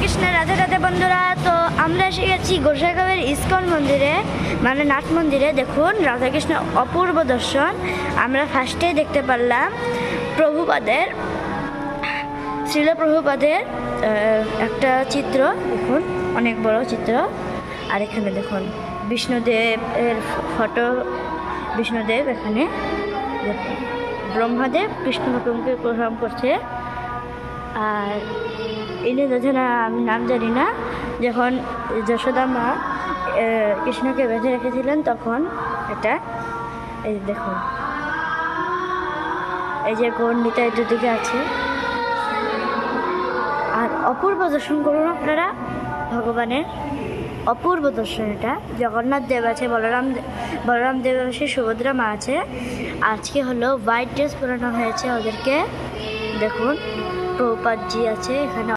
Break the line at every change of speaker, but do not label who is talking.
কৃষ্ণ, রাধে রাধে বন্ধুরা। তো আমরা এসে গেছি গোসাইগাঁওয়ের ইস্কন মন্দিরে, মানে নাট মন্দিরে। দেখুন রাধাকৃষ্ণ অপূর্ব দর্শন আমরা ফার্স্টেই দেখতে পারলাম। প্রভুপাদের, শ্রীল প্রভুপাদের একটা চিত্র দেখুন, অনেক বড় চিত্র। আর এখানে দেখুন বিষ্ণুদেবের ফটো, বিষ্ণুদেব এখানে দেখুন, ব্রহ্মাদেব বিষ্ণুকে প্রণাম করছে। আর ইনি না, আমি নাম জানি না, যখন যশোদা মা কৃষ্ণকে বেঁধে রেখেছিলেন তখন এটা, এই দেখুন, এই যে গণ্ডিতা দুদিকে আছে। আর অপূর্ব দর্শন করুন আপনারা ভগবানের, অপূর্ব দর্শন। এটা জগন্নাথ দেব আছে, বলরাম দেব আছে, সুভদ্রা মা আছে। আজকে হলো হোয়াইট ড্রেস পরানো হয়েছে ওদেরকে। দেখুন প্রভুপাদজি আছে এখানে।